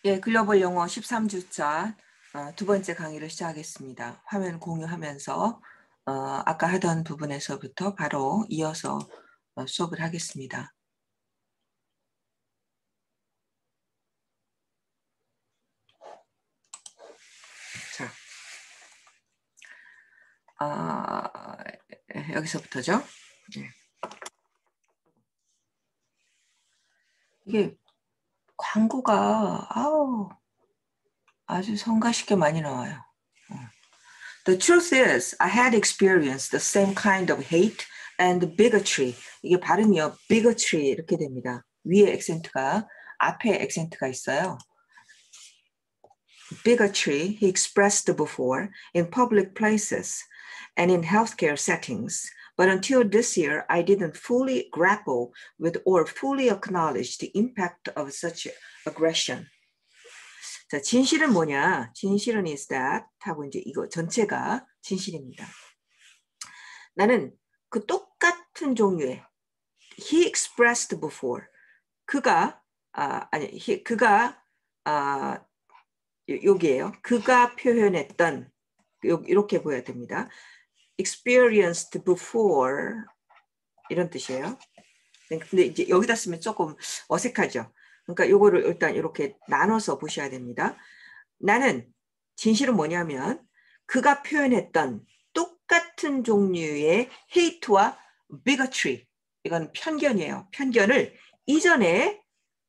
예, 글로벌 영어 13주차 두 번째 강의를 시작하겠습니다. 화면 공유하면서 아까 하던 부분에서부터 바로 이어서 수업을 하겠습니다. 자, 여기서부터죠. 네. 이게 광고가 아주 성가시게 많이 나와요. The truth is, I had experienced the same kind of hate and bigotry. 이게 발음이요, bigotry 이렇게 됩니다. 위에 액센트가, 앞에 액센트가 있어요. Bigotry he expressed before in public places and in healthcare settings. But until this year, I didn't fully grapple with or fully acknowledge the impact of such aggression. 자, 진실은 뭐냐? 진실은 is that 하고 이제 이거 전체가 진실입니다. 나는 그 똑같은 종류의 he expressed before 그가 여기에요. 그가 표현했던 이렇게 보여야 됩니다. experienced before 이런 뜻이에요. 근데 이제 여기다 쓰면 조금 어색하죠. 그러니까 요거를 일단 이렇게 나눠서 보셔야 됩니다. 나는 진실은 뭐냐면 그가 표현했던 똑같은 종류의 hate와 bigotry 이건 편견이에요. 편견을 이전에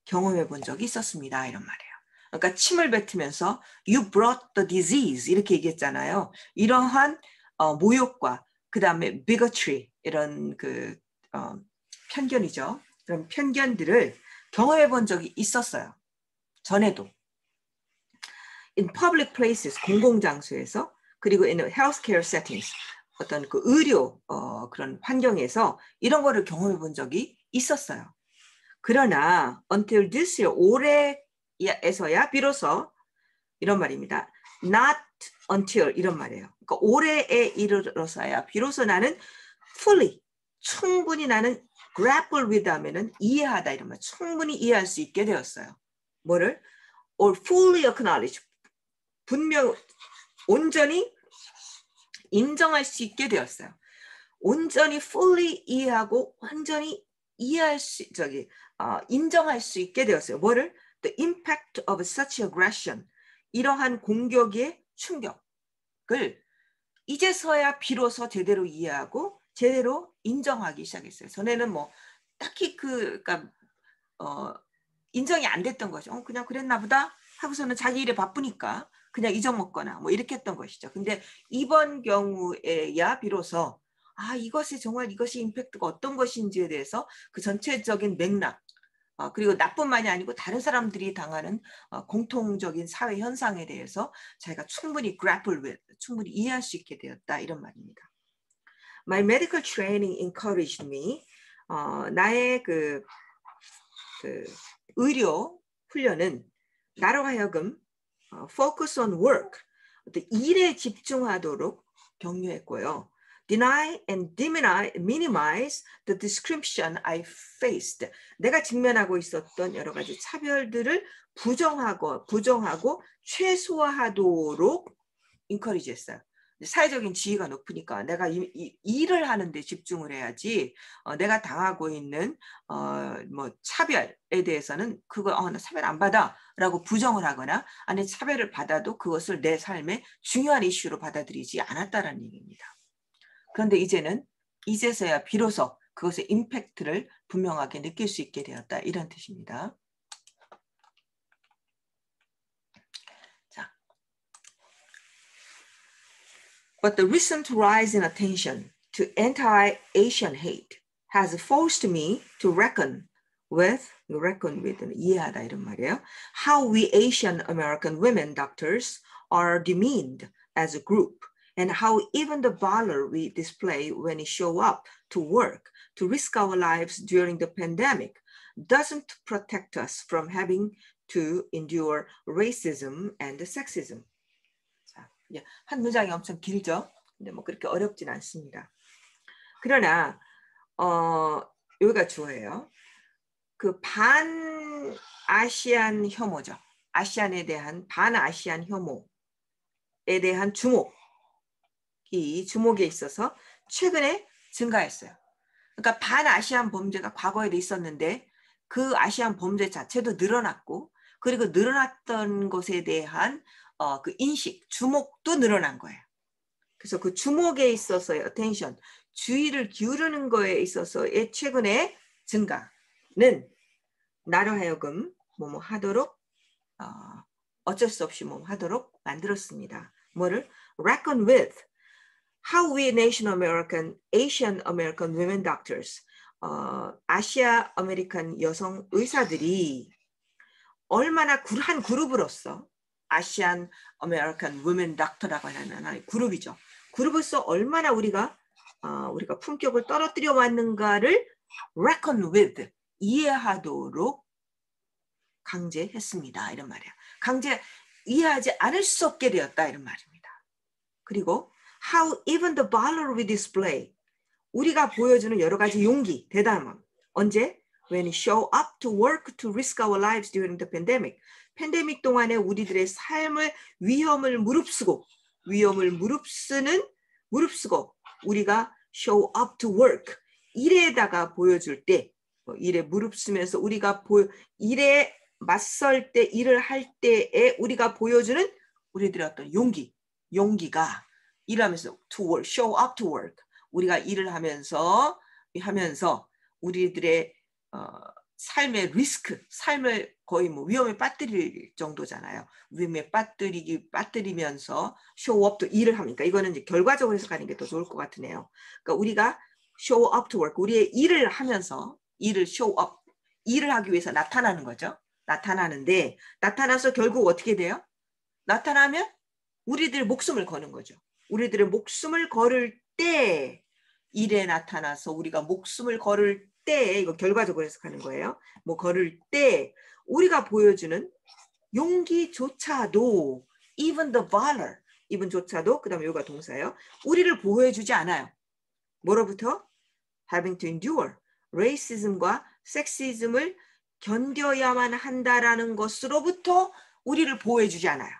경험해 본 적이 있었습니다. 이런 말이에요. 그러니까 침을 뱉으면서 you brought the disease 이렇게 얘기했잖아요. 이러한 모욕과 그 다음에 bigotry 이런 편견이죠. 그런 편견들을 경험해 본 적이 있었어요. 전에도. In public places, 공공장소에서 그리고 in healthcare settings, 어떤 그 의료 그런 환경에서 이런 거를 경험해 본 적이 있었어요. 그러나 until this year, 올해에서야 비로소 이런 말입니다. Not until 이런 말이에요. 그러니까 올해에 이르러서야 비로소 나는 fully, 충분히 나는 grapple with 하면은 이해하다 이런 말, 충분히 이해할 수 있게 되었어요. 뭐를? or fully acknowledge, 분명 온전히 인정할 수 있게 되었어요. 온전히 fully 이해하고 완전히 이해할 수 인정할 수 있게 되었어요. 뭐를? The impact of such aggression. 이러한 공격의 충격을 이제서야 비로소 제대로 이해하고 제대로 인정하기 시작했어요. 전에는 뭐 딱히 그러니까 인정이 안 됐던 거죠. 그냥 그랬나 보다 하고서는 자기 일에 바쁘니까 그냥 잊어먹거나 뭐 이렇게 했던 것이죠. 근데 이번 경우에야 비로소 이것이 정말 이것이 임팩트가 어떤 것인지에 대해서 그 전체적인 맥락 그리고 나뿐만이 아니고 다른 사람들이 당하는 공통적인 사회 현상에 대해서 자기가 충분히 grapple with, 충분히 이해할 수 있게 되었다 이런 말입니다. My medical training encouraged me. 나의 그 의료 훈련은 나로 하여금 focus on work, 일에 집중하도록 격려했고요. Deny and minimize the discrimination I faced. 내가 직면하고 있었던 여러 가지 차별들을 부정하고 최소화하도록 encourage 했어요. 사회적인 지위가 높으니까 내가 일을 하는데 집중을 해야지 내가 당하고 있는 뭐 차별에 대해서는 나 차별 안 받아 라고 부정을 하거나 아니 차별을 받아도 그것을 내 삶의 중요한 이슈로 받아들이지 않았다라는 얘기입니다. 그런데 이제서야 비로소 그것의 임팩트를 분명하게 느낄 수 있게 되었다 이런 뜻입니다. But the recent rise in attention to anti-Asian hate has forced me to reckon with 이해하다 이런 말이에요. How we Asian American women doctors are demeaned as a group and how even the valor we display when we show up to work to risk our lives during the pandemic doesn't protect us from having to endure racism and sexism. 한 문장이 엄청 길죠. 근데 뭐 그렇게 어렵진 않습니다. 그러나 여기가 주어예요. 그 반아시안 혐오죠. 아시안에 대한 반아시안 혐오에 대한 주목에 있어서 최근에 증가했어요. 그러니까 반아시안 범죄가 과거에도 있었는데 그 아시안 범죄 자체도 늘어났고 그리고 늘어났던 것에 대한 그 인식, 주목도 늘어난 거예요. 그래서 그 주목에 있어서의 attention, 주의를 기울이는 거에 있어서의 최근의 증가는 나로 하여금 뭐뭐 하도록 어쩔 수 없이 뭐뭐 하도록 만들었습니다. 뭐를? Reckon with how we Asian American women doctors, 아시아 아메리칸 여성 의사들이 얼마나 한 그룹으로서 아시안 아메리칸 women doctor라고 하는 그룹이죠. 그룹으로서 얼마나 우리가 품격을 떨어뜨려 왔는가를 reckon with, 이해하도록 강제했습니다. 이런 말이야. 강제 이해하지 않을 수 없게 되었다. 이런 말입니다. 그리고 how even the valor we display, 우리가 보여주는 여러 가지 용기, 대담함. 언제? When we show up to work to risk our lives during the pandemic. 팬데믹 동안에 우리들의 삶을 위험을 무릅쓰고 우리가 show up to work, 일에다가 보여줄 때, 일에 무릅쓰면서 우리가 일에 맞설 때, 일을 할 때에 우리가 보여주는 우리들의 어떤 용기가 일하면서 to work, show up to work. 우리가 일을 하면서 우리들의 삶의 리스크, 삶을 거의 뭐 위험에 빠뜨릴 정도잖아요. 위험에 빠뜨리면서 show up to 일을 합니까? 이거는 이제 결과적으로 해석하는 게 더 좋을 것 같으네요. 그러니까 우리가 show up to work, 우리의 일을 하면서 show up, 일을 하기 위해서 나타나는 거죠. 나타나는데 나타나서 결국 어떻게 돼요? 나타나면 우리들 목숨을 거는 거죠. 우리들의 목숨을 걸을 때 일에 나타나서 우리가 목숨을 걸을 때, 이거 결과적으로 해석하는 거예요. 뭐 걸을 때 우리가 보여주는 용기조차도 even the valor, even조차도 그 다음에 요가 동사예요. 우리를 보호해주지 않아요. 뭐로부터? having to endure, racism과 섹시즘을 견뎌야만 한다라는 것으로부터 우리를 보호해주지 않아요.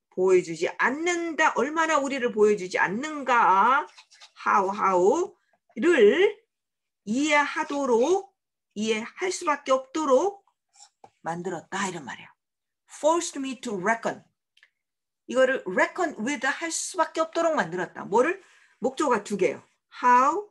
보여주지 않는다. 얼마나 우리를 보여주지 않는가. how를 이해할 수밖에 없도록 만들었다. 이런 말이에요. forced me to reckon. 이거를 reckon with 할 수밖에 없도록 만들었다. 뭐를? 목조가 두 개예요. how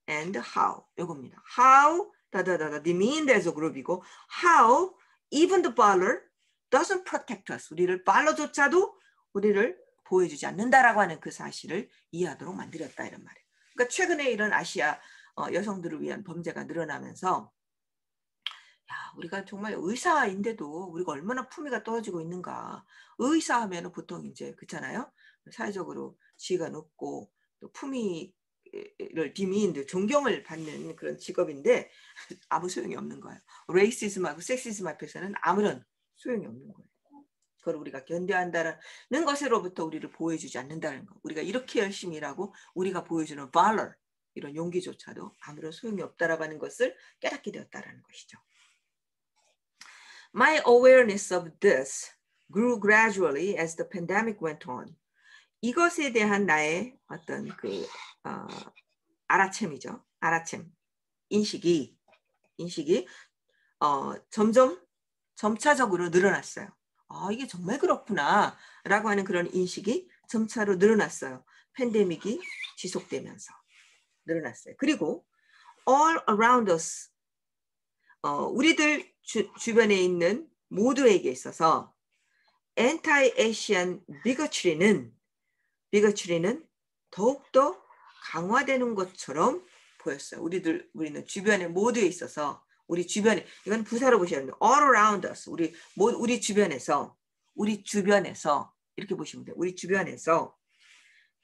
and how. 요겁니다. how the mean there's a group이고 how even the baller doesn't protect us. 우리를 발러조차도 우리를 보여주지 않는다라고 하는 그 사실을 이해하도록 만들었다. 이런 말이에요. 그러니까 최근에 이런 아시아 여성들을 위한 범죄가 늘어나면서 우리가 정말 의사인데도 우리가 얼마나 품위가 떨어지고 있는가. 의사 하면은 보통 이제 그렇잖아요. 사회적으로 지위가 높고 또 품위를 비미인들 존경을 받는 그런 직업인데 아무 소용이 없는 거예요. 레이시즘하고 섹시즘 앞에서는 아무런 소용이 없는 거예요. 그걸 우리가 견뎌야 한다는 것으로부터 우리를 보여주지 않는다는 거. 우리가 이렇게 열심히 일하고 우리가 보여주는 valor, 이런 용기조차도 아무런 소용이 없다라고 하는 것을 깨닫게 되었다라는 것이죠. My awareness of this grew gradually as the pandemic went on. 이것에 대한 나의 어떤 그 알아챔이죠. 알아챔, 인식이 점차적으로 늘어났어요. 이게 정말 그렇구나 라고 하는 그런 인식이 점차로 늘어났어요. 팬데믹이 지속되면서 늘어났어요. 그리고 all around us, 우리들 주변에 있는 모두에게 있어서 anti-Asian bigotry는 더욱더 강화되는 것처럼 보였어요. 우리는 주변에 모두에 있어서 우리 주변에, 이건 부사로 보셔야 돼요. all around us, 우리 주변에서 이렇게 보시면 돼요. 우리 주변에서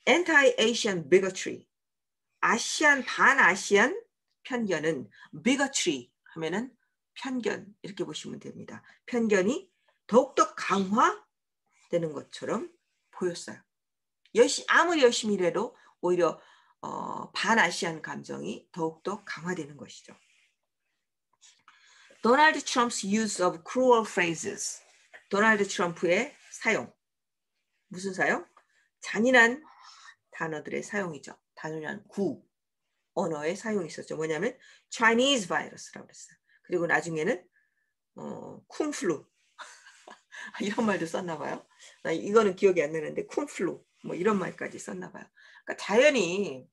anti-Asian bigotry, 반아시안 편견은 bigotry 하면은 편견, 이렇게 보시면 됩니다. 편견이 더욱더 강화되는 것처럼 보였어요. 아무리 열심히 일해도 오히려 반아시안 감정이 더욱더 강화되는 것이죠. Donald Trump's use of cruel phrases. 도널드 트럼프의 사용. 무슨 사용? 잔인한 단어들의 사용이죠. 단순한 언어의 사용이 있었죠. 뭐냐면 Chinese virus라고 그랬어요. 그리고 나중에는 쿵플루 이런 말도 썼나 봐요. 이거는 기억이 안 나는데 쿵플루 뭐 이런 말까지 썼나 봐요. 그러니까 자연히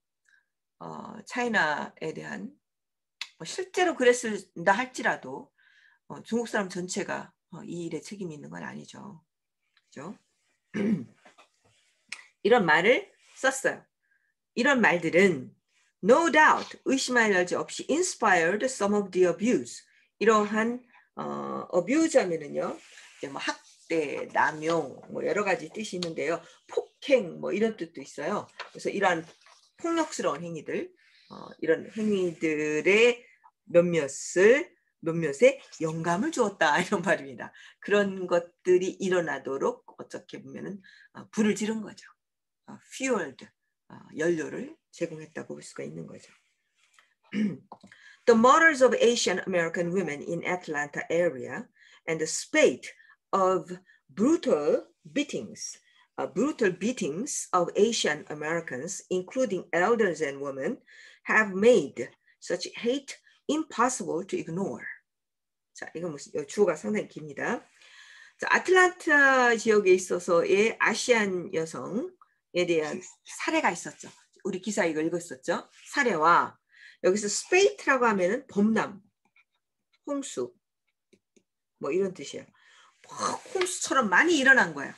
차이나에 대한 실제로 그랬을다 할지라도 중국 사람 전체가 이 일에 책임이 있는 건 아니죠. 그죠? 이런 말을 썼어요. 이런 말들은 no doubt 의심할 여지 없이 inspired some of the abuse. 이러한 abuse 하면은요, 이제 뭐 학대, 남용, 뭐 여러 가지 뜻이 있는데요. 폭행, 뭐 이런 뜻도 있어요. 그래서 이러한 폭력스러운 행위들, 이런 행위들의 몇몇에 영감을 주었다 이런 말입니다. 그런 것들이 일어나도록 어떻게 보면은 불을 지른 거죠. fueled, 연료를 제공했다고 볼 수가 있는 거죠. The murders of Asian American women in Atlanta area and the spate of brutal beatings of Asian Americans, including elders and women, have made such hate impossible to ignore. 자, 이거 무슨 주어가 상당히 깁니다. 자, 아틀란타 지역에 있어서의 아시안 여성에 대한 사례가 있었죠. 우리 기사 이거 읽었었죠. 사례와 여기서 스페이트라고 하면은 범람, 홍수, 뭐 이런 뜻이에요. 홍수처럼 많이 일어난 거예요.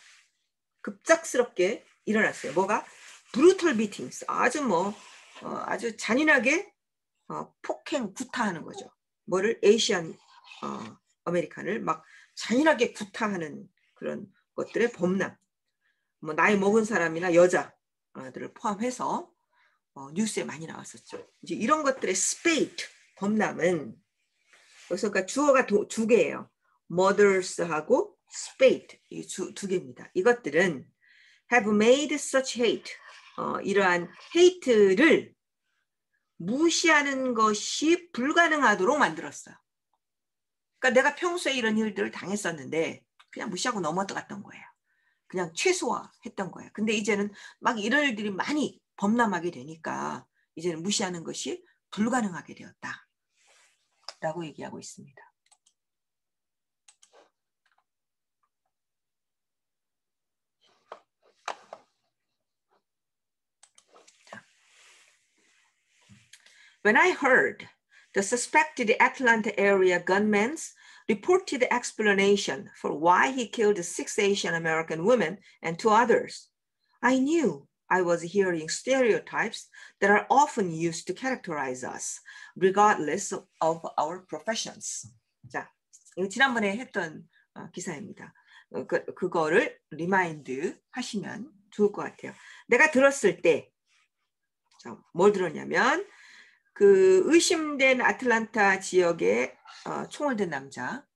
급작스럽게 일어났어요. 뭐가? brutal beatings, 아주 아주 잔인하게 폭행, 구타하는 거죠. 뭐를? 에이시안 아메리칸을 막 잔인하게 구타하는 그런 것들의 범람. 뭐 나이 먹은 사람이나 여자들을 포함해서 뉴스에 많이 나왔었죠. 이제 이런 것들의 spate, 범람은 그래서 그러니까 주어가 두 개예요. murders하고 spate 이 두 개입니다. 이것들은 have made such hate, 이러한 hate를 무시하는 것이 불가능하도록 만들었어요. 그러니까 내가 평소에 이런 일들을 당했었는데 그냥 무시하고 넘어갔던 거예요. 그냥 최소화했던 거예요. 근데 이제는 막 이런 일들이 많이 범람하게 되니까 이제는 무시하는 것이 불가능하게 되었다. 라고 얘기하고 있습니다. When I heard the suspected Atlanta area gunman's reported explanation for why he killed 6 Asian American women and 2 others, I knew I was hearing stereotypes that are often used to characterize us, regardless of our professions. 자, 이거 지난번에 했던 기사입니다. 그거를 리마인드 하시면 좋을 것 같아요. 내가 들었을 때, 뭘 들었냐면, 그 의심된 아틀란타 지역에 총을 든 남자,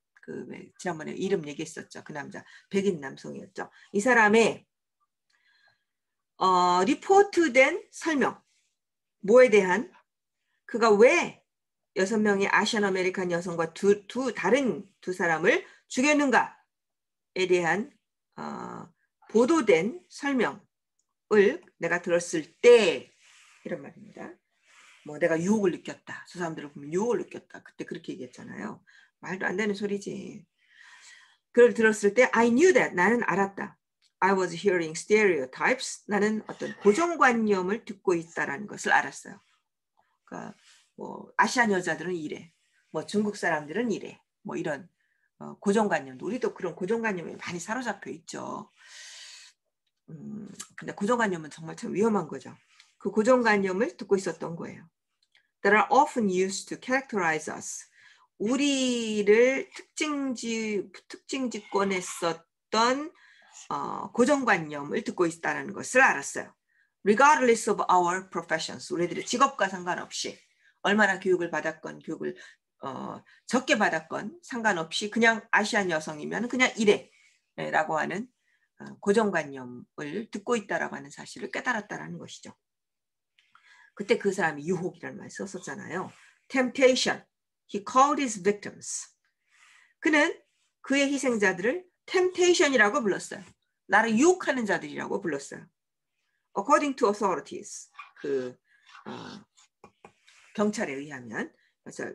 지난번에 이름 얘기했었죠. 그 남자, 백인 남성이었죠. 이 사람의 리포트된 설명, 뭐에 대한, 그가 왜 6명의 아시안 아메리칸 여성과 다른 두 사람을 죽였는가에 대한 보도된 설명을 내가 들었을 때, 이런 말입니다. 뭐 내가 유혹을 느꼈다. 저 사람들을 보면 유혹을 느꼈다. 그때 그렇게 얘기했잖아요. 말도 안 되는 소리지. 그걸 들었을 때 I knew that, 나는 알았다. I was hearing stereotypes, 나는 어떤 고정관념을 듣고 있다라는 것을 알았어요. 그러니까 뭐 아시안 여자들은 이래, 뭐 중국 사람들은 이래, 뭐 이런 고정관념도, 우리도 그런 고정관념에 많이 사로잡혀 있죠. 근데 고정관념은 정말 참 위험한 거죠. 그 고정관념을 듣고 있었던 거예요. That are often used to characterize us. 우리를 특징지권했었던 고정관념을 듣고 있다는 것을 알았어요. Regardless of our professions. 우리들의 직업과 상관없이, 얼마나 교육을 받았건, 교육을 적게 받았건 상관없이 그냥 아시안 여성이면 그냥 이래 라고 하는 고정관념을 듣고 있다라고 하는 사실을 깨달았다는 것이죠. 그때 그 사람이 유혹이라는 말 썼었잖아요. Temptation. He called his victims. 그는 그의 희생자들을 temptation이라고 불렀어요. 나를 유혹하는 자들이라고 불렀어요. According to authorities. 경찰에 의하면. 그래서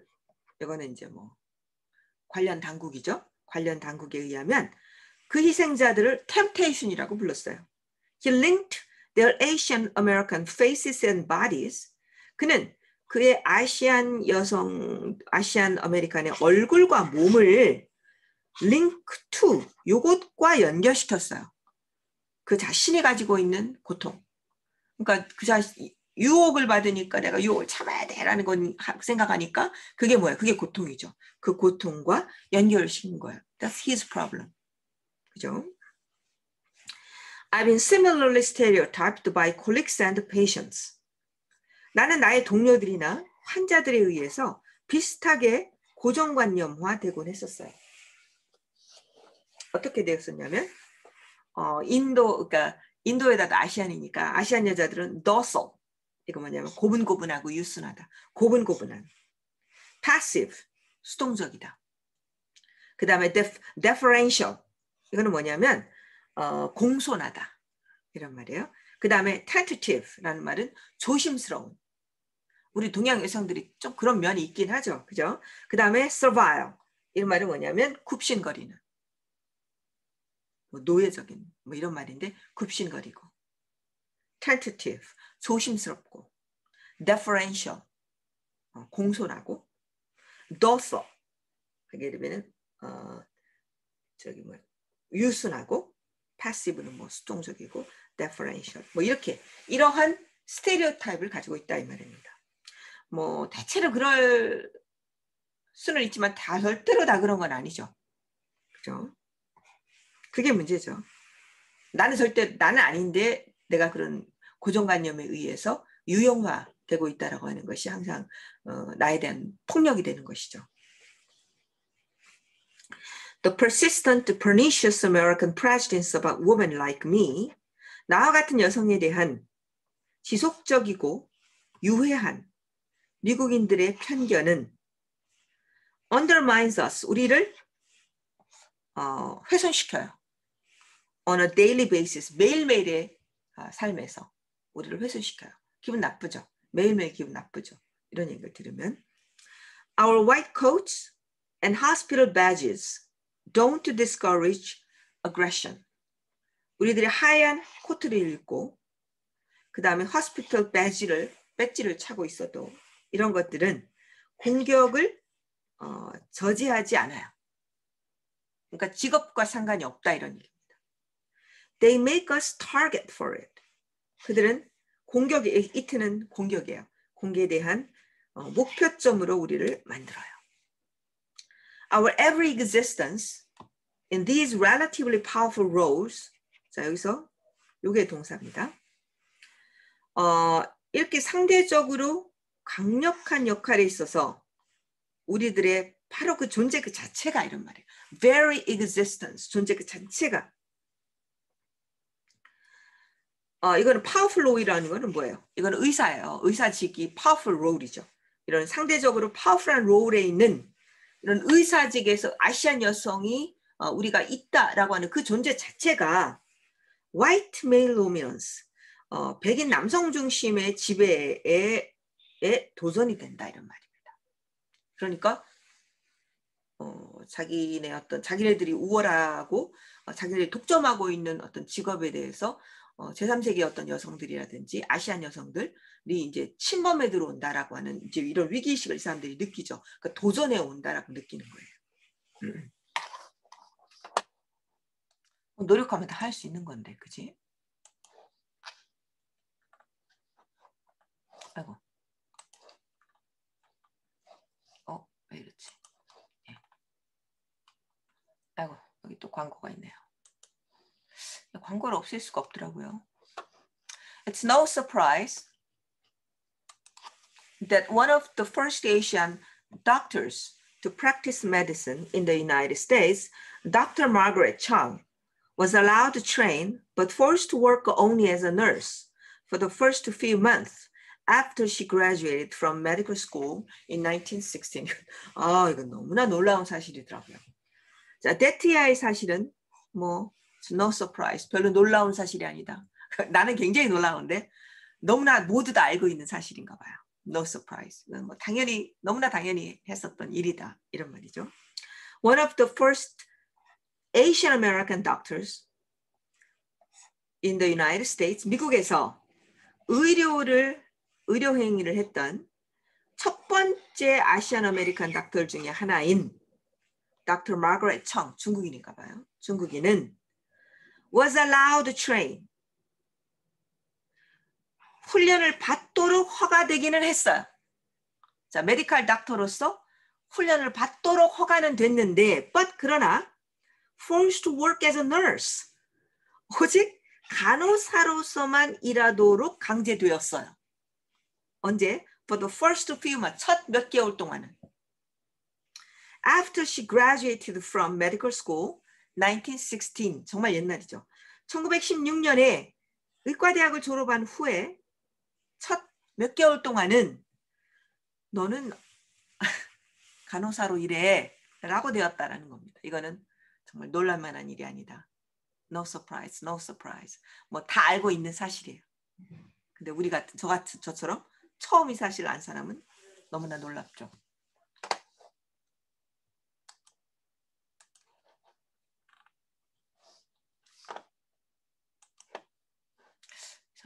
이거는 이제 뭐 관련 당국이죠. 관련 당국에 의하면 그 희생자들을 temptation이라고 불렀어요. He linked their Asian American faces and bodies. 그는 그의 아시안 아메리칸의 얼굴과 몸을 link to, 요것과 연결시켰어요. 그 자신이 가지고 있는 고통. 그러니까 유혹을 받으니까 내가 유혹을 참아야 돼라는 건 생각하니까 그게 뭐예요? 그게 고통이죠. 그 고통과 연결시킨 거예요. That's his problem. 그죠? I've been similarly stereotyped by colleagues and patients. 나는 나의 동료들이나 환자들에 의해서 비슷하게 고정관념화되곤 했었어요. 어떻게 되었었냐면 그러니까 인도에다가 아시안이니까 아시안 여자들은 docile. 이거 뭐냐면 고분고분하고 유순하다. 고분고분한. passive. 수동적이다. 그 다음에 deferential. 이거는 뭐냐면 공손하다. 이런 말이에요. 그 다음에 tentative라는 말은 조심스러운. 우리 동양 여성들이 좀 그런 면이 있긴 하죠. 그죠? 그 다음에 servile. 이런 말은 뭐냐면 굽신거리는. 뭐 노예적인 뭐 이런 말인데 굽신거리고. tentative. 조심스럽고. deferential. 공손하고. docile. 하게 되면은 유순하고. passive는 뭐 수동적이고. deferential. 뭐 이렇게 이러한 스테레오타입을 가지고 있다 이 말입니다. 뭐 대체로 그럴 수는 있지만 절대로 다 그런 건 아니죠. 그죠? 그게 문제죠. 나는 아닌데 내가 그런 고정관념에 의해서 유형화되고 있다라고 하는 것이 항상 나에 대한 폭력이 되는 것이죠. The persistent, pernicious American prejudice about women like me, 나와 같은 여성에 대한 지속적이고 유해한 미국인들의 편견은 undermines us, 우리를 훼손시켜요. On a daily basis, 매일매일의 삶에서 우리를 훼손시켜요. 기분 나쁘죠. 매일매일 기분 나쁘죠. 이런 얘기를 들으면 Our white coats and hospital badges don't discourage aggression. 우리들의 하얀 코트를 입고 그 다음에 hospital 배지를 차고 있어도 이런 것들은 공격을 저지하지 않아요. 그러니까 직업과 상관이 없다 이런 얘기입니다. They make us target for it. 그들은 it는 공격이에요. 공격에 대한 목표점으로 우리를 만들어요. Our every existence in these relatively powerful roles. 자, 여기서 요게 동사입니다. 이렇게 상대적으로 강력한 역할에 있어서 우리들의 바로 그 존재 그 자체가 이런 말이에요. Very existence, 존재 그 자체가. 이거는 powerful role이라는 거는 뭐예요? 이거는 의사예요. 의사직이 powerful role이죠. 이런 상대적으로 powerful한 role에 있는 이런 의사직에서 아시안 여성이 우리가 있다라고 하는 그 존재 자체가 white male dominance, 백인 남성 중심의 지배에 도전이 된다 이런 말입니다. 그러니까 자기네들이 우월하고 자기네들이 독점하고 있는 어떤 직업에 대해서 제3세계 어떤 여성들이라든지 아시안 여성들이 이제 침범에 들어온다라고 하는 이제 이런 위기의식을 이 사람들이 느끼죠. 그러니까 도전해 온다라고 느끼는 거예요. 노력하면 다 할 수 있는 건데, 그지? 아이고. 왜 이렇지? 예. 아이고, 여기 또 광고가 있네요. 광고를 없앨 수가 없더라고요. It's no surprise that one of the first Asian doctors to practice medicine in the United States, Dr. Margaret Chung, was allowed to train but forced to work only as a nurse for the first few months after she graduated from medical school in 1916. 이건 너무나 놀라운 사실이더라고요. 자, 데티아의 사실은 뭐 no surprise. 별로 놀라운 사실이 아니다. 나는 굉장히 놀라운데 너무나 모두 다 알고 있는 사실인가 봐요. No surprise. 뭐 당연히 너무나 당연히 했었던 일이다. 이런 말이죠. One of the first Asian American doctors in the United States, 미국에서 의료 행위를 했던 첫 번째 아시안 아메리칸 닥터 중에 하나인 Dr. Margaret Chung, 중국인인가 봐요. 중국인은 was allowed to train. 훈련을 받도록 허가되기는 했어요. 자, 메디컬 닥터로서 훈련을 받도록 허가는 됐는데, 그러나 forced to work as a nurse. 오직 간호사로서만 일하도록 강제되었어요. 언제? For the first few months, 첫 몇 개월 동안은. After she graduated from medical school, 1916, 정말 옛날이죠. 1916년에 의과대학을 졸업한 후에 첫 몇 개월 동안은 너는 간호사로 일해 라고 되었다라는 겁니다. 이거는 정말 놀랄만한 일이 아니다. No surprise, no surprise. 뭐 다 알고 있는 사실이에요. 근데 우리 같은 저처럼 처음 이 사실을 안 사람은 너무나 놀랍죠.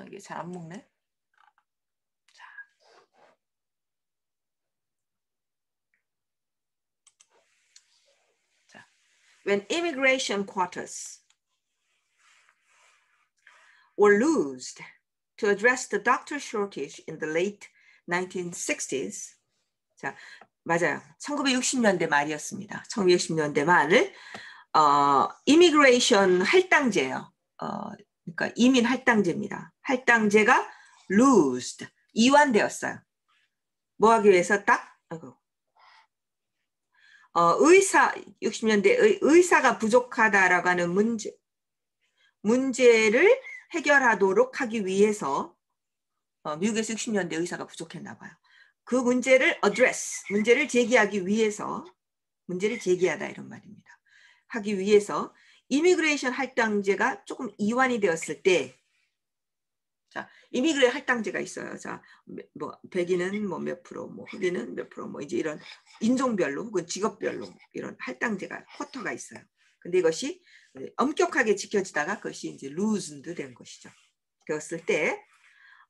이게 잘 안 먹네. 자, when immigration quotas were loosed to address the doctor shortage in the late 1960s. 자, 맞아요. 1960년대 말이었습니다. 1960년대 말을 이미그레이션 할당제예요. 그러니까 이민 할당제입니다. 할당제가 loosed, 이완되었어요. 뭐 하기 위해서 딱 60년대 의사가 부족하다라고 하는 문제를 해결하도록 하기 위해서 미국에서 60년대 의사가 부족했나 봐요. 그 문제를 address, 문제를 제기하기 위해서, 문제를 제기하다 이런 말입니다. 하기 위해서 이미그레이션 할당제가 조금 이완이 되었을 때, 자, 이미그레이션 할당제가 있어요. 자, 뭐 백인은 뭐 몇 프로, 뭐 흑인은 몇 프로, 뭐 이제 이런 인종별로 혹은 직업별로 이런 할당제가 쿼터가 있어요. 근데 이것이 엄격하게 지켜지다가 그것이 이제 loosened 된 것이죠. 그랬을 때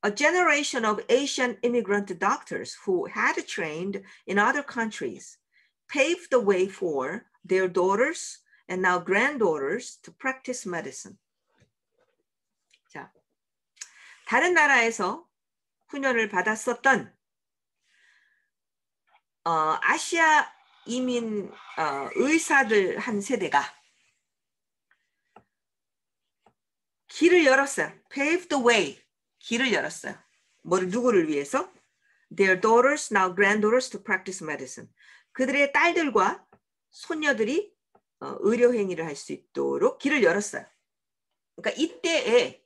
a generation of Asian immigrant doctors who had trained in other countries paved the way for their daughters and now granddaughters to practice medicine. 자, 다른 나라에서 훈련을 받았었던 아시아 이민 의사들 한 세대가 길을 열었어요. Paved the way. 길을 열었어요. 누구를 위해서? Their daughters, now granddaughters to practice medicine. 그들의 딸들과 손녀들이 의료 행위를 할 수 있도록 길을 열었어요. 그러니까 이때에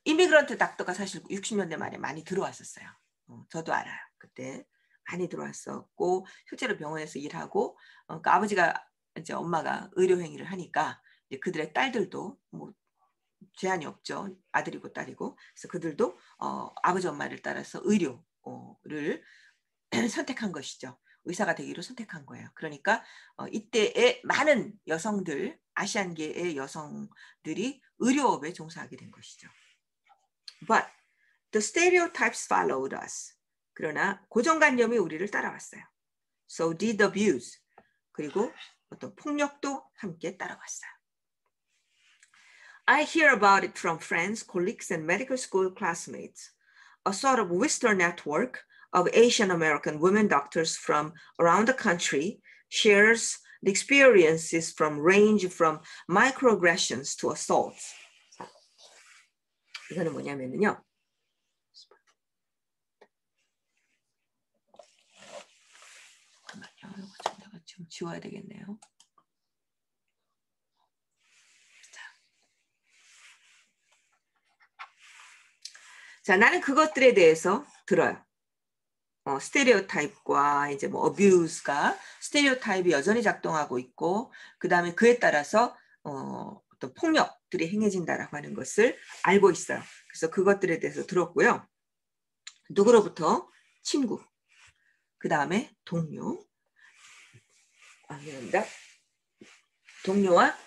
이미그런트 닥터가 사실 60년대 말에 많이 들어왔었어요. 저도 알아요. 그때 많이 들어왔었고 실제로 병원에서 일하고 그러니까 아버지가 이제 엄마가 의료 행위를 하니까 이제 그들의 딸들도 뭐 제한이 없죠. 아들이고 딸이고. 그래서 그들도 아버지 엄마를 따라서 의료를 선택한 것이죠. 의사가 되기로 선택한 거예요. 그러니까 이때의 많은 여성들, 아시안계의 여성들이 의료업에 종사하게 된 것이죠. But the stereotypes followed us. 그러나 고정관념이 우리를 따라왔어요. So did abuse. 그리고 어떤 폭력도 함께 따라왔어요. I hear about it from friends, colleagues, and medical school classmates. A sort of Western network of Asian American women doctors from around the country shares the experiences range from microaggressions to assaults. 이거는 뭐냐면요. 잠깐만요. 이거 내가 좀 지워야 되겠네요. 자, 나는 그것들에 대해서 들어요. 스테레오타입과 이제 뭐 어뷰스가 스테레오타입이 여전히 작동하고 있고, 그 다음에 그에 따라서 어떤 폭력들이 행해진다라고 하는 것을 알고 있어요. 그래서 그것들에 대해서 들었고요. 누구로부터? 친구, 그 다음에 동료, 미안합니다. 동료와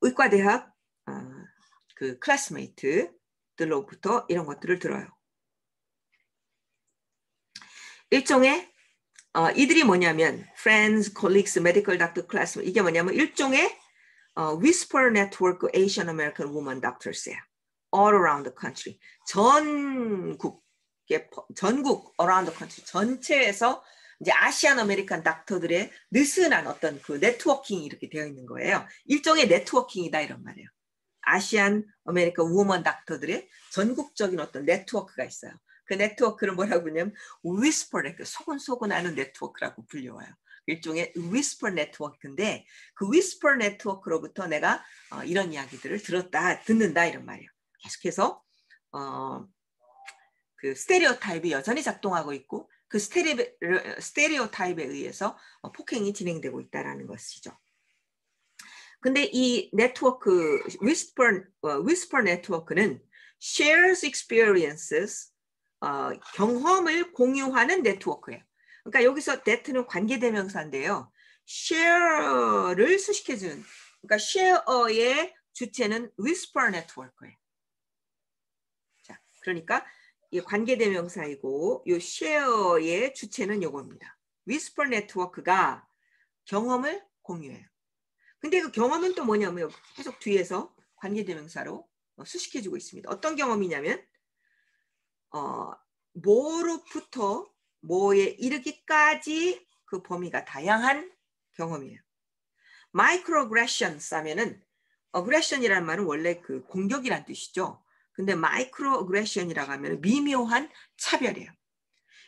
의과대학 그 클래스메이트들로부터 이런 것들을 들어요. 일종의 이들이 뭐냐면 friends, colleagues, medical doctor, classmate 이게 뭐냐면 일종의 whisper network Asian American woman doctors예요. all around the country. 전국 around the country 전체에서 이제 아시안 아메리칸 닥터들의 느슨한 어떤 그 네트워킹이 이렇게 되어 있는 거예요. 일종의 네트워킹이다 이런 말이에요. 아시안 아메리칸 우먼 닥터들의 전국적인 어떤 네트워크가 있어요. 그 네트워크를 뭐라고 하냐면 whisper network, 소곤소곤하는 네트워크라고 불려와요. 일종의 whisper 네트워크인데 그 whisper 네트워크로부터 내가 이런 이야기들을 듣는다 이런 말이에요. 계속해서 그 스테레오타입이 여전히 작동하고 있고 그 스테레오타입에 의해서 폭행이 진행되고 있다는 것이죠. 근데 이 네트워크 whisper 네트워크는 shares experiences 경험을 공유하는 네트워크예요. 그러니까 여기서 that는 관계대명사인데요. share를 수식해주는 그러니까 share의 주체는 whisper 네트워크예요. 자, 그러니까 이 관계대명사이고 이 share의 주체는 요겁니다. whisper 네트워크가 경험을 공유해요. 근데 그 경험은 또 뭐냐면 계속 뒤에서 관계대명사로 수식해주고 있습니다. 어떤 경험이냐면 뭐로부터 뭐에 이르기까지 그 범위가 다양한 경험이에요. microaggressions 하면은 aggression이라는 말은 원래 그 공격이란 뜻이죠. 근데 microaggression이라고 하면 미묘한 차별이에요.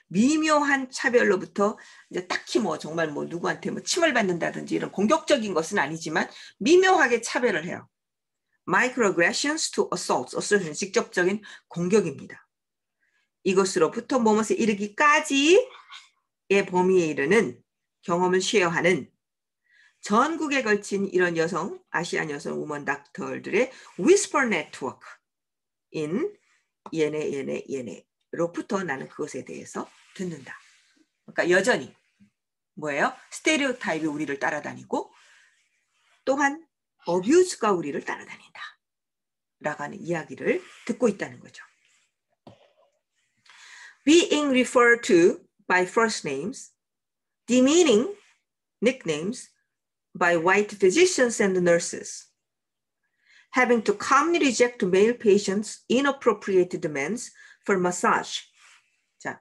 미묘한 차별로부터 이제 딱히 뭐 정말 뭐 누구한테 뭐 침을 받는다든지 이런 공격적인 것은 아니지만 미묘하게 차별을 해요. microaggressions to assaults. assault은 직접적인 공격입니다. 이것으로부터 무엇에 이르기까지의 범위에 이르는 경험을 쉐어하는 전국에 걸친 이런 여성, 아시안 여성 우먼 닥터들의 whisper network인 얘네로부터 나는 그것에 대해서 듣는다. 그러니까 여전히 뭐예요? 스테레오타입이 우리를 따라다니고 또한 어뷰즈가 우리를 따라다닌다. 라고 하는 이야기를 듣고 있다는 거죠. Being referred to by first names, demeaning nicknames by white physicians and nurses, having to calmly reject male patients' inappropriate demands for massage. 자,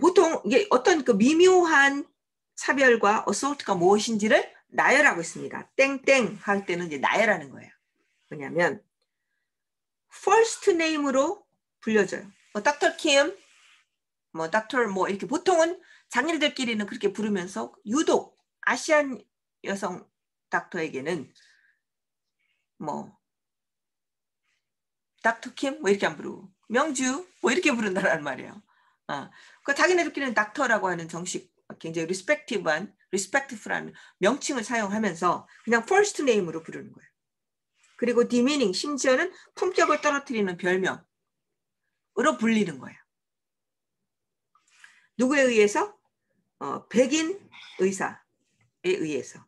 보통 이게 어떤 그 미묘한 차별과 assault가 무엇인지를 나열하고 있습니다. 땡땡 할 때는 이제 나열하는 거예요. 뭐냐면 first name으로 불려줘요. 닥터 킴, 닥터 이렇게 보통은 장인들끼리는 그렇게 부르면서 유독 아시안 여성 닥터에게는 닥터 킴 이렇게 안 부르고 명주 이렇게 부른다는 말이에요. 그 자기네들끼리는 닥터라고 하는 정식 굉장히 respectful한 명칭을 사용하면서 그냥 first name으로 부르는 거예요. 그리고 demeaning 심지어는 품격을 떨어뜨리는 별명으로 불리는 거예요. 누구에 의해서? 백인 의사에 의해서.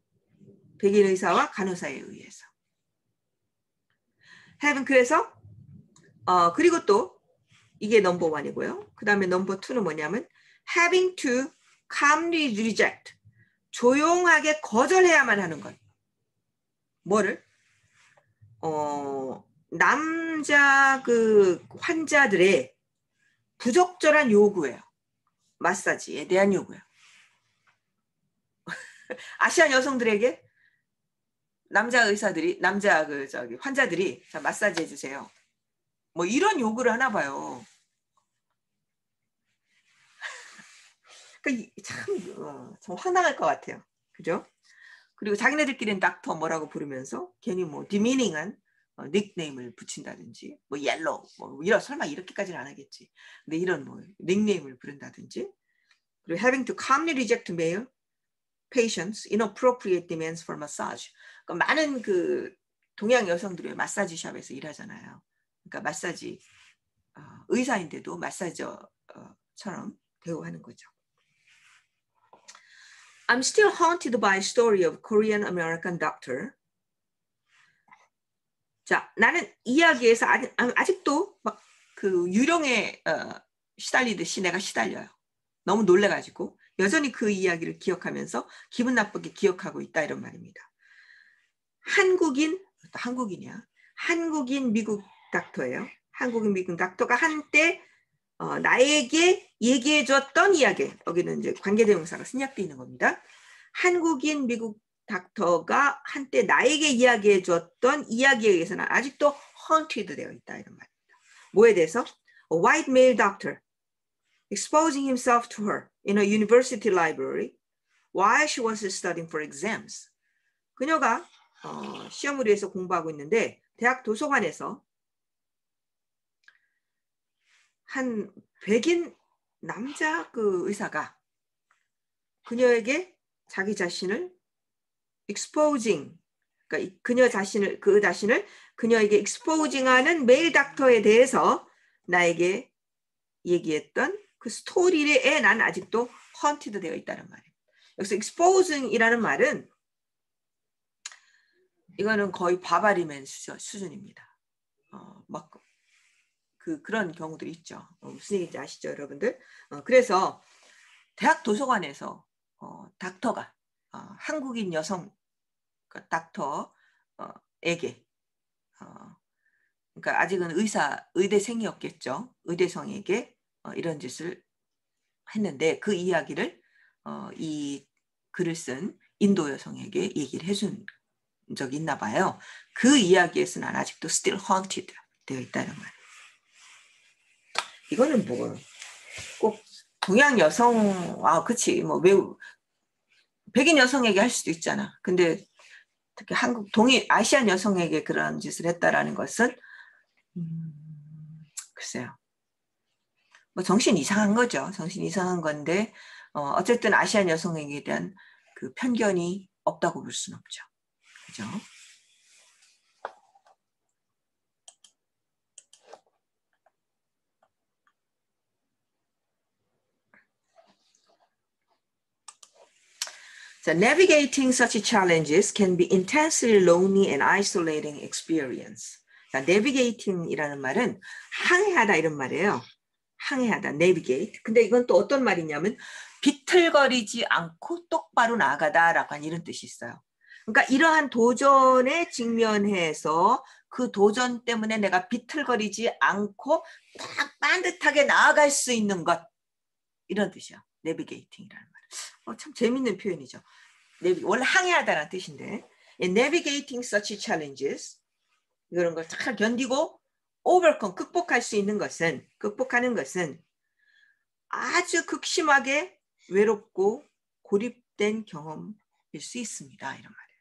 백인 의사와 간호사에 의해서. 그래서 그리고 또 이게 넘버 1이고요. 그 다음에 넘버 2는 뭐냐면 having to calmly reject 조용하게 거절해야만 하는 것. 뭐를? 남자 그 환자들의 부적절한 요구예요. 마사지에 대한 요구예요. 아시안 여성들에게 남자 의사들이 환자들이 자 마사지 해주세요. 이런 요구를 하나 봐요. 참 황당할 것 같아요. 그죠? 그리고 자기네들끼리는 닥터 뭐라고 부르면서 괜히 디미닝한 닉네임을 붙인다든지 옐로우 이런 설마 이렇게까지는 안 하겠지. 근데 이런 닉네임을 부른다든지 그리고 having to calmly reject male patients inappropriate demands for massage. 그러니까 많은 그 동양 여성들이 마사지 샵에서 일하잖아요. 그러니까 마사지 의사인데도 마사저처럼 대우하는 거죠. I'm still haunted by a story of Korean American doctor. 자, 나는 이야기에서 아직도 막 그 유령에 시달리듯이 내가 시달려요. 너무 놀래가지고 여전히 그 이야기를 기억하면서 기분 나쁘게 기억하고 있다 이런 말입니다. 한국인 미국 닥터예요. 한국인 미국 닥터가 한때 나에게 얘기해 줬던 이야기, 여기는 이제 관계대명사가 생략되어 있는 겁니다. 한국인 미국 닥터가 한때 나에게 이야기해 줬던 이야기에 의해서는 아직도 haunted 되어 있다 이런 말입니다. 뭐에 대해서? A white male doctor exposing himself to her in a university library while she was studying for exams. 그녀가 시험을 위해서 공부하고 있는데 대학 도서관에서 한 백인 남자 그 의사가 그녀에게 자기 자신을 exposing, 그러니까 그 자신을 그녀에게 exposing하는 메일 닥터에 대해서 나에게 얘기했던 그 스토리에 난 아직도 haunted 되어 있다는 말이에요. 여기서 exposing이라는 말은 이거는 거의 바바리맨 수준입니다. 막 그런 경우들이 있죠. 무슨 얘기인지 아시죠, 여러분들? 그래서 대학 도서관에서 닥터가 한국인 여성 닥터에게 그러니까 아직은 의대생이었겠죠. 의대생에게 이런 짓을 했는데 그 이야기를 이 글을 쓴 인도 여성에게 얘기를 해준 적이 있나 봐요. 그 이야기에서는 아직도 still haunted 되어 있다는 말이에요. 이거는 뭐 꼭 동양 여성, 그치, 뭐 매우 백인 여성에게 할 수도 있잖아. 근데 특히 아시안 여성에게 그런 짓을 했다라는 것은 글쎄요. 뭐 정신 이상한 거죠. 정신 이상한 건데 어쨌든 아시안 여성에게 대한 그 편견이 없다고 볼 수는 없죠. 그죠? So navigating such challenges can be intensely lonely and isolating experience. 자, navigating이라는 말은 항해하다 이런 말이에요. 항해하다, navigate. 근데 이건 또 어떤 말이냐면 비틀거리지 않고 똑바로 나아가다라고 하는 이런 뜻이 있어요. 그러니까 이러한 도전에 직면해서 그 도전 때문에 내가 비틀거리지 않고 딱 반듯하게 나아갈 수 있는 것, 이런 뜻이야. navigating이라는 말. 참 재밌는 표현이죠. 원래 항해하다라는 뜻인데 navigating such challenges, 이런 걸 잘 견디고 overcome, 극복하는 것은 아주 극심하게 외롭고 고립된 경험일 수 있습니다. 이런 말이에요.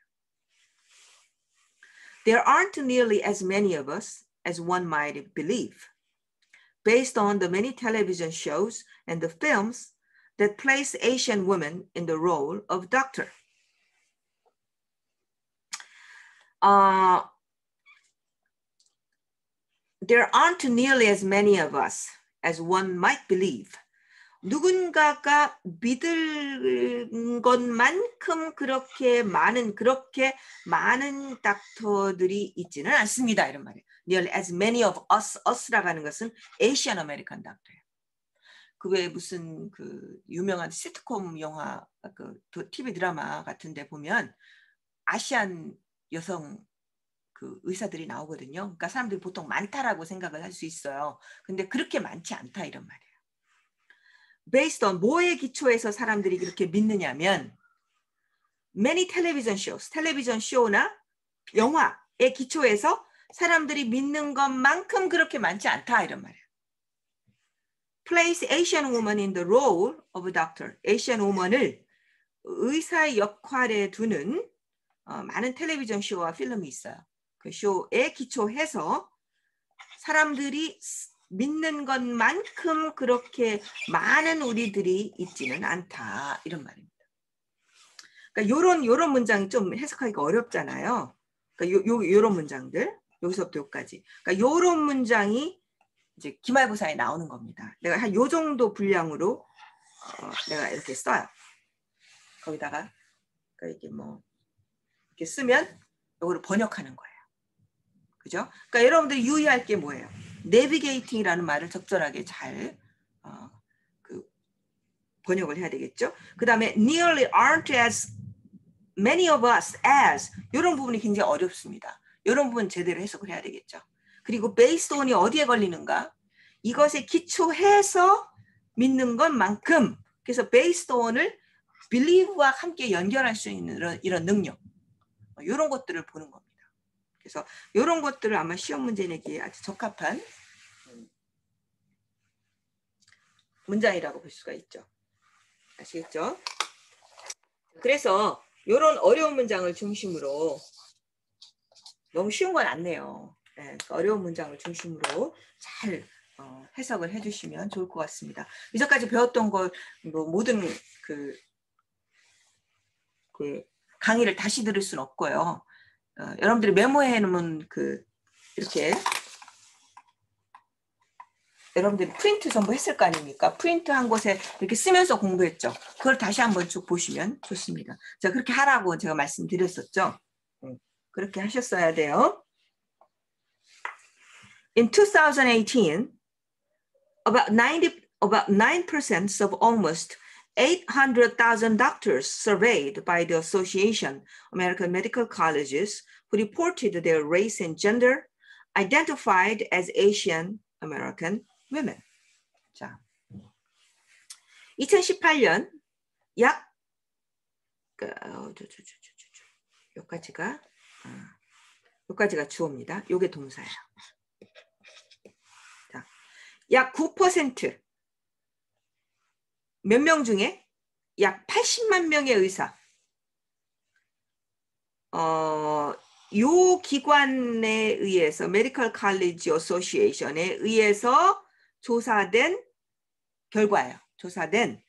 There aren't nearly as many of us as one might believe, based on the many television shows and the films that place Asian women in the role of doctor. There aren't nearly as many of us as one might believe. 누군가가 믿을 것만큼 그렇게 많은 닥터들이 있지는 않습니다. 이런 말이에요. Nearly as many of us, us라고 하는 것은 Asian American 닥터예요. 그 외에 무슨 그 유명한 시트콤 영화, 그 TV 드라마 같은데 보면 아시안 여성 그 의사들이 나오거든요. 그러니까 사람들이 보통 많다라고 생각을 할 수 있어요. 근데 그렇게 많지 않다 이런 말이에요. Based on 뭐에 기초해서 사람들이 그렇게 믿느냐면 many television shows, 텔레비전 쇼나 영화에 기초해서 사람들이 믿는 것만큼 그렇게 많지 않다 이런 말이에요. Place Asian woman in the role of a doctor. Asian woman을 의사의 역할에 두는 많은 텔레비전 쇼와 필름이 있어요. 그 쇼에 기초해서 사람들이 믿는 것만큼 그렇게 많은 우리들이 있지는 않다 이런 말입니다. 그러니까 요런 문장이 좀 해석하기가 어렵잖아요. 그러니까 요런 문장들 여기서부터 여기까지. 그러니까 요런 문장이 이제 기말고사에 나오는 겁니다. 내가 한 요 정도 분량으로 내가 이렇게 써요. 거기다가 그러니까 이게 뭐 이렇게 쓰면 이거를 번역하는 거예요. 그죠? 그러니까 여러분들이 유의할 게 뭐예요? 내비게이팅이라는 말을 적절하게 잘 번역을 해야 되겠죠? 그 다음에 nearly aren't as many of us as 이런 부분이 굉장히 어렵습니다. 이런 부분 제대로 해석을 해야 되겠죠. 그리고 based on이 어디에 걸리는가? 이것에 기초해서 믿는 것만큼 그래서 based on을 believe와 함께 연결할 수 있는 이런 능력 이런 것들을 보는 겁니다. 그래서 이런 것들을 아마 시험 문제 내기에 아주 적합한 문장이라고 볼 수가 있죠. 아시겠죠? 그래서 이런 어려운 문장을 중심으로 너무 쉬운 건 아니에요. 네, 어려운 문장을 중심으로 잘 해석을 해주시면 좋을 것 같습니다. 이전까지 배웠던 걸 뭐 모든 그 강의를 다시 들을 수는 없고요. 여러분들이 메모해 놓으면 이렇게 여러분들이 프린트 전부 했을 거 아닙니까? 프린트한 곳에 이렇게 쓰면서 공부했죠. 그걸 다시 한번 쭉 보시면 좋습니다. 자, 그렇게 하라고 제가 말씀드렸었죠. 그렇게 하셨어야 돼요. In 2018, about 9% of almost 800,000 doctors surveyed by the Association American Medical Colleges who reported their race and gender identified as Asian American women. 자, 2018년 약 여기까지가 주어입니다. 요게 동사예요. 자, 약 9% 몇 명 중에 약 80만 명의 의사 요 기관에 의해서 메디컬 칼리지 어소시에이션에 의해서 조사된 결과예요. 조사된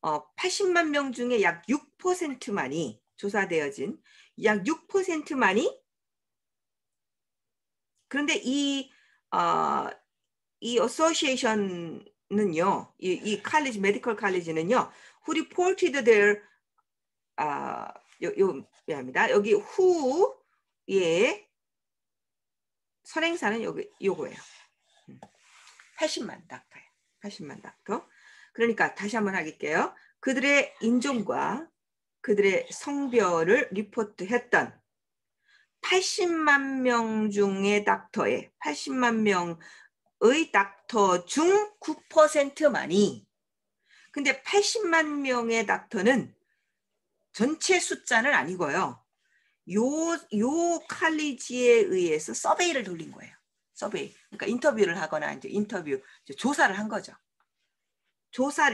80만 명 중에 약 6%만이 조사되어진 약 6%만이 그런데 이 어소시에이션은요, 이 칼리지 메디컬 칼리지는요, who reported their 미안합니다. 여기 who의 선행사는 요거예요. 80만 닥터예요. 80만 닥터. 그러니까 다시 한번 하겠게요. 그들의 인종과 그들의 성별을 리포트했던 80만 명 중의 닥터의 80만 명의 닥터 중 9%만이 근데 80만 명의 닥터는 전체 숫자는 아니고요. 요 칼리지에 의해서 서베이를 돌린 거예요. 서베이. 그러니까 인터뷰를 하거나 이제 조사를 한 거죠.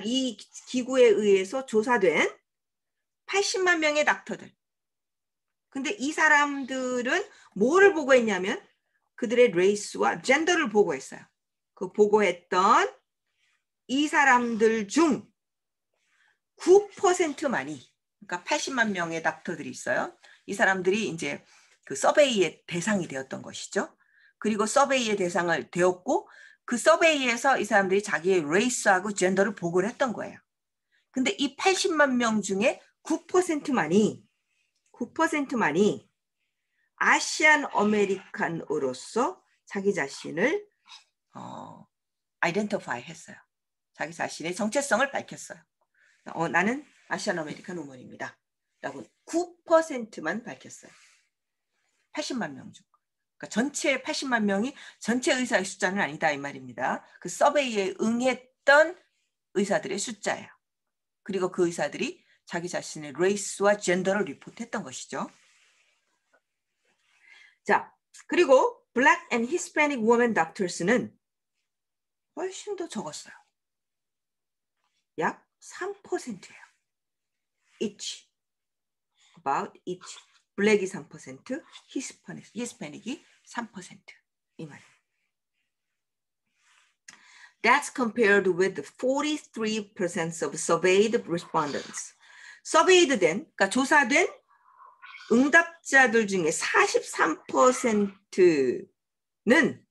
이 기구에 의해서 조사된 80만 명의 닥터들. 근데 이 사람들은 뭐를 보고했냐면 그들의 레이스와 젠더를 보고했어요. 그 보고했던 이 사람들 중 9%만이 그러니까 80만 명의 닥터들이 있어요. 이 사람들이 이제 그 서베이의 대상이 되었던 것이죠. 그리고 서베이의 대상을 되었고 그 서베이에서 이 사람들이 자기의 레이스하고 젠더를 보고를 했던 거예요. 근데 이 80만 명 중에 9%만이 아시안 아메리칸으로서 자기 자신을 아이덴티파이 했어요. 자기 자신의 정체성을 밝혔어요. 나는 아시안 아메리칸 우먼입니다. 라고 9%만 밝혔어요. 80만 명 중. 그러니까 전체 80만 명이 전체 의사의 숫자는 아니다 이 말입니다. 그 서베이에 응했던 의사들의 숫자예요. 그리고 그 의사들이 자기 자신의 레이스와 젠더를 리포트했던 것이죠. 자, 그리고 Black and Hispanic women doctors는 훨씬 더 적었어요. 약 3%예요. each. about each. 블랙이 3%, 히스패닉이 3%. 이 말이에요. That's compared with the 43% of surveyed respondents. surveyed 된, 그러니까 조사된 응답자들 중에 43%는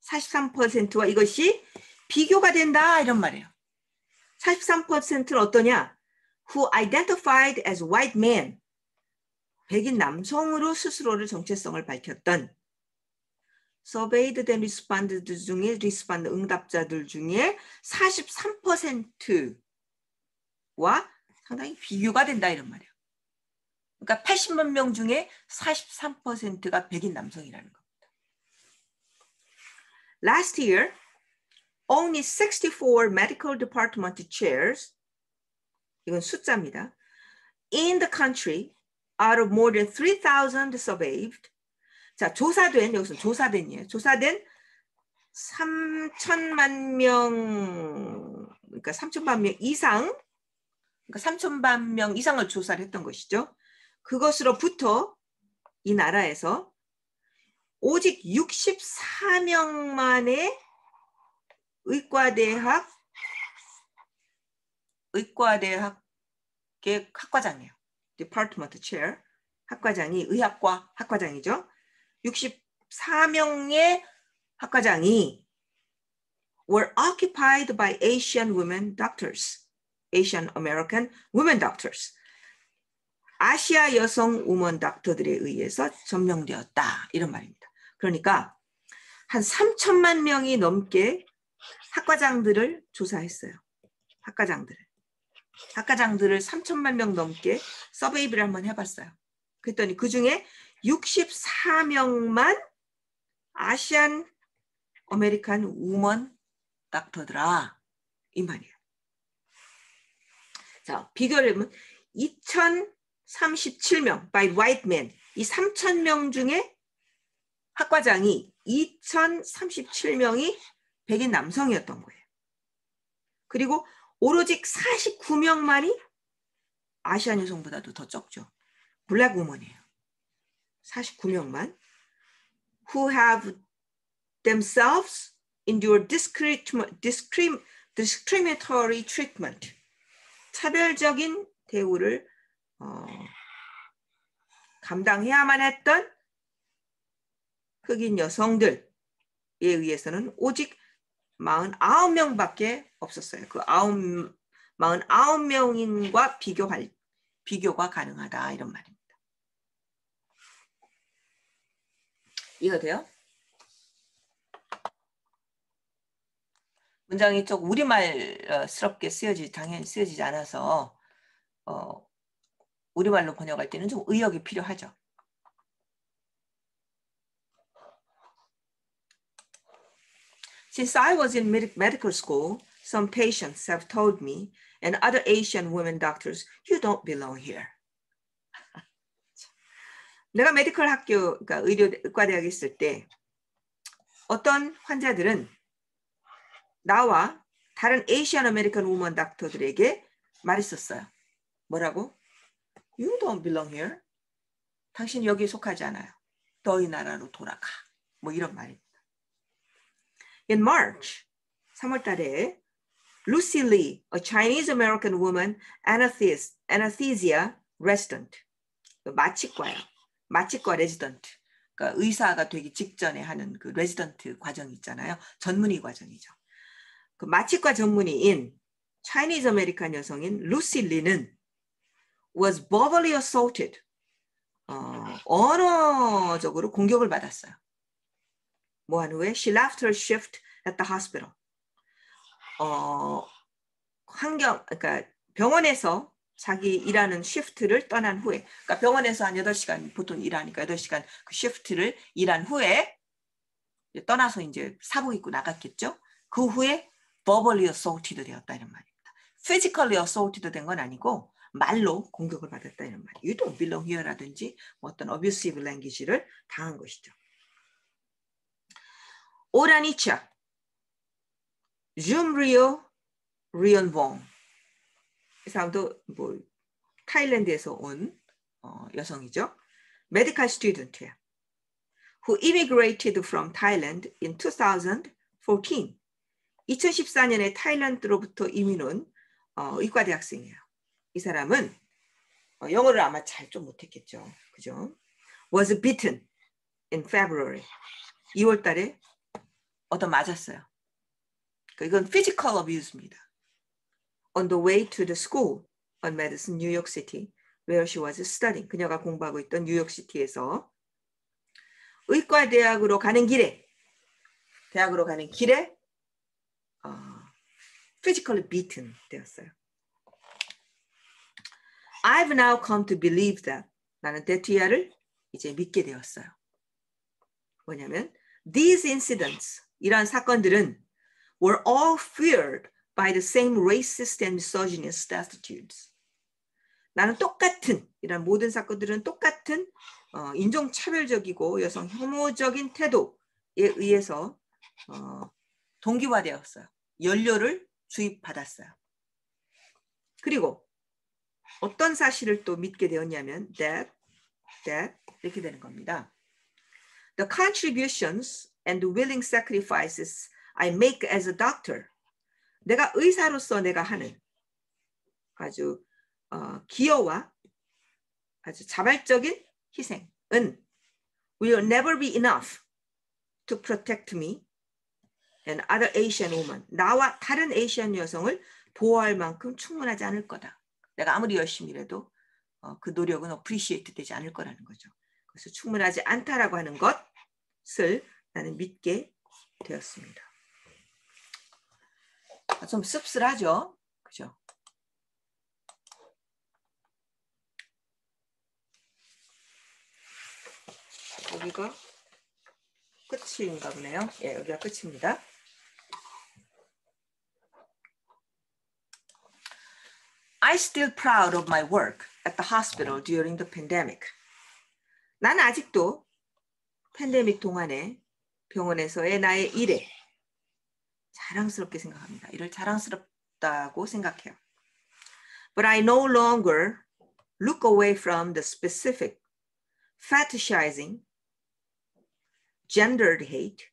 43%와 이것이 비교가 된다 이런 말이에요. 43%는 어떠냐? Who identified as white men. 백인 남성으로 스스로를 정체성을 밝혔던 surveyed 된 respond들 중에 응답자들 중에 43%와 상당히 비교가 된다 이런 말이에요. 그러니까 80만 명 중에 43%가 백인 남성이라는 겁니다. Last year, only 64 medical department chairs, 이건 숫자입니다. In the country, out of more than 3,000 surveyed, 자, 조사된, 여기서 조사된이에요. 조사된 3천만 명, 그러니까 3천만 명 이상, 그러니까 3천만 명 이상을 조사를 했던 것이죠. 그것으로부터 이 나라에서 오직 64명만의 의과대학의 학과장이에요. Department Chair, 학과장이 의학과 학과장이죠. 64명의 학과장이 were occupied by Asian women doctors, Asian American women doctors. 아시아 여성 우먼 닥터들에 의해서 점령되었다 이런 말입니다. 그러니까 한 3천만 명이 넘게 학과장들을 조사했어요. 학과장들을 3천만 명 넘게 서베이비를 한번 해봤어요. 그랬더니 그중에 64명만 아시안 아메리칸 우먼 닥터더라 이 말이에요. 자, 비교를 해보면 2037명 by white men, 이 3,000명 중에 학과장이 2037명이 백인 남성이었던 거예요. 그리고 오로지 49명만이 아시안 여성보다도 더 적죠. 블랙 우먼이에요. 49명만 who have themselves endured discriminatory treatment, 차별적인 대우를 감당해야만 했던 흑인 여성들에 의해서는 오직 49명밖에 없었어요. 그 49명인과 비교가 가능하다 이런 말입니다. 이해돼요? 문장이 좀 우리말스럽게 당연히 쓰여지지 않아서 우리말로 번역할 때는 좀 의역이 필요하죠. Since I was in medical school, some patients have told me and other Asian women doctors, you don't belong here. 내가 메디컬 학교, 그러니까 의과대학에 있을 때 어떤 환자들은 나와 다른 에이시안 아메리칸 우먼 닥터들에게 말했었어요. 뭐라고? You don't belong here. 당신 여기에 속하지 않아요. 너희 나라로 돌아가. 뭐 이런 말입니다. In March, 3월 달에 Lucy Lee, a Chinese American woman anesthesia resident, 마취과요. 마취과 레지던트. 그러니까 의사가 되기 직전에 하는 그 레지던트 과정이 있잖아요. 전문의 과정이죠. 그 마취과 전문의인 Chinese American 여성인 Lucy Lee는 was verbally assaulted. 언어적으로 공격을 받았어요. 뭐한 후에 she left her shift at the hospital. 그러니까 병원에서 자기 일하는 쉬프트를 떠난 후에, 그러니까 병원에서 한 8시간 보통 일하니까 8시간 그 쉬프트를 일한 후에 떠나서 이제 사복 입고 나갔겠죠. 그 후에 verbally assaulted 되었다 이런 말입니다. physically assaulted 된 건 아니고 말로 공격을 받았다 이런 말이에요. You don't belong here라든지 뭐 어떤 abusive language를 당한 것이죠. 오라니차, 줌리오 리언봉, 이 사람도 뭐 타일랜드에서 온 여성이죠. 메디컬 스튜던트야. Who immigrated from Thailand in 2014. 2014년에 타일랜드로부터 이민 온 의과대학생이에요. 이 사람은 영어를 아마 잘 좀 못했겠죠. 그죠? Was beaten in February. 2월 달에 얻어맞았어요. 이건 physical abuse입니다. On the way to the school on Madison, New York City, where she was studying. 그녀가 공부하고 있던 뉴욕시티에서 의과대학으로 가는 길에 physically beaten 되었어요. I've now come to believe that. 나는 데티아를 이제 믿게 되었어요. 뭐냐면 these incidents, 이러한 사건들은 were all feared by the same racist and misogynist attitudes. 나는 똑같은, 이런 모든 사건들은 똑같은 인종차별적이고 여성 혐오적인 태도에 의해서 동기화되었어요. 연료를 주입받았어요. 그리고 어떤 사실을 또 믿게 되었냐면 that 이렇게 되는 겁니다. The contributions and the willing sacrifices I make as a doctor. 내가 의사로서 내가 하는 아주 기여와 아주 자발적인 희생은 will never be enough to protect me and other Asian women. 나와 다른 아시안 여성을 보호할 만큼 충분하지 않을 거다. 내가 아무리 열심히 일해도 그 노력은 appreciate 되지 않을 거라는 거죠. 그래서 충분하지 않다라고 하는 것을 나는 믿게 되었습니다. 좀 씁쓸하죠? 그죠? 여기가 끝인가 보네요. 예, 여기가 끝입니다. I'm still proud of my work at the hospital during the pandemic. 나는 아직도 팬데믹 동안에 병원에서의 나의 일에 자랑스럽게 생각합니다. 이를 자랑스럽다고 생각해요. But I no longer look away from the specific fetishizing, gendered hate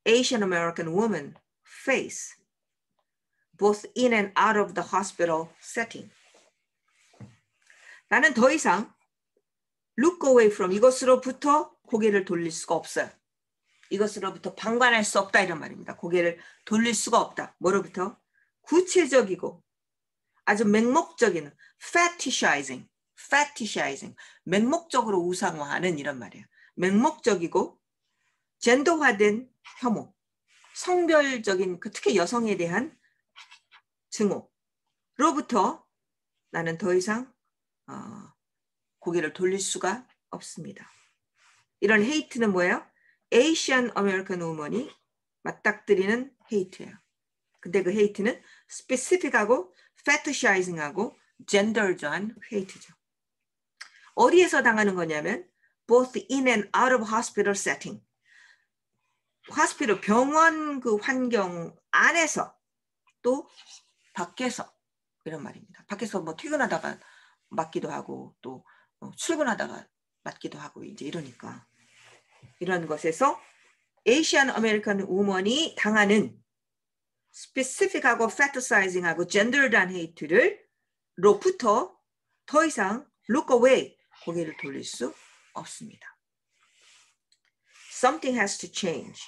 Asian American women face both in and out of the hospital setting. 나는 더 이상 look away from 이것으로부터 고개를 돌릴 수가 없어요. 이것으로부터 방관할 수 없다 이런 말입니다. 고개를 돌릴 수가 없다. 뭐로부터? 구체적이고 아주 맹목적인 fetishizing, 맹목적으로 우상화하는 이런 말이에요. 맹목적이고 젠더화된 혐오, 성별적인 특히 여성에 대한 증오로부터 나는 더 이상 고개를 돌릴 수가 없습니다. 이런 헤이트는 뭐예요? Asian American woman이 맞닥뜨리는 헤이트예요. 근데 그 헤이트는 specific하고 fetishizing하고 gendered한 헤이트죠. 어디에서 당하는 거냐면 both in and out of hospital setting. 병원 그 환경 안에서 또 밖에서 이런 말입니다. 밖에서 뭐 퇴근하다가 맞기도 하고 또 출근하다가 맞기도 하고 이제 이러니까 이런 것에서 Asian American woman이 당하는 specific하고 fetishizing하고 gendered한 헤이트로부터 더 이상 look away 고개를 돌릴 수 없습니다. Something has to change.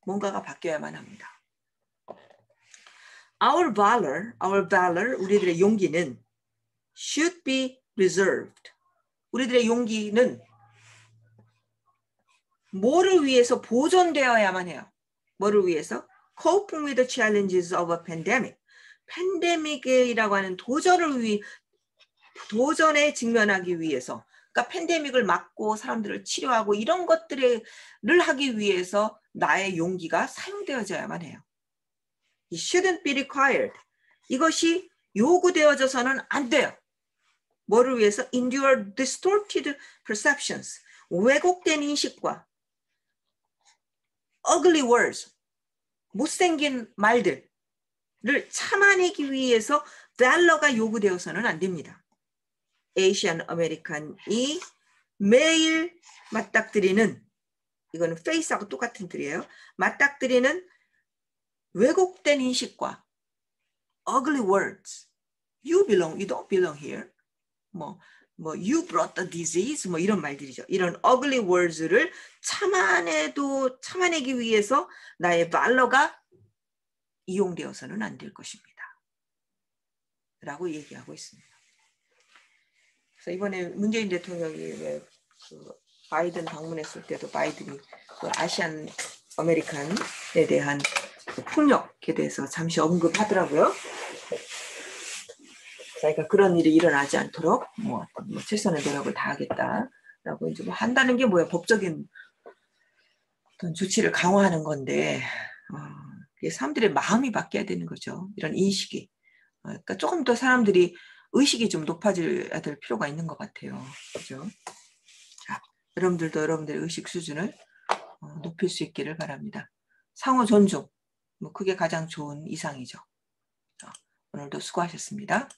뭔가가 바뀌어야만 합니다. Our valor, 우리들의 용기는 should be reserved. 우리들의 용기는 뭐를 위해서 보존되어야만 해요. 뭐를 위해서? Coping with the challenges of a pandemic. 팬데믹이라고 하는 도전에 직면하기 위해서. 그러니까 팬데믹을 막고 사람들을 치료하고 이런 것들을 하기 위해서 나의 용기가 사용되어져야만 해요. It shouldn't be required. 이것이 요구되어져서는 안 돼요. 뭐를 위해서? Endure distorted perceptions. 왜곡된 인식과 ugly words. 못생긴 말들을 참아내기 위해서 valor가 요구되어서는 안 됩니다. Asian American이 매일 맞닥뜨리는 이거는 face하고 똑같은 틀이에요. 맞닥뜨리는 왜곡된 인식과 ugly words you don't belong here. 뭐 you brought the disease 뭐 이런 말들이죠. 이런 ugly words를 참아내기 위해서 나의 valor가 이용되어서는 안 될 것입니다. 라고 얘기하고 있습니다. 그래서 이번에 문재인 대통령이 왜 그 바이든 방문했을 때도 바이든이 그 아시안 아메리칸에 대한 그 폭력에 대해서 잠시 언급하더라고요. 자기가 그런 일이 일어나지 않도록 뭐 최선의 노력을 다하겠다라고 이제 뭐 한다는 게 뭐야, 법적인 어떤 조치를 강화하는 건데 사람들의 마음이 바뀌어야 되는 거죠. 이런 인식이. 그러니까 조금 더 사람들이 의식이 좀 높아져야 될 필요가 있는 것 같아요. 그죠? 자, 여러분들도 여러분들의 의식 수준을 높일 수 있기를 바랍니다. 상호 존중, 뭐 그게 가장 좋은 이상이죠. 오늘도 수고하셨습니다.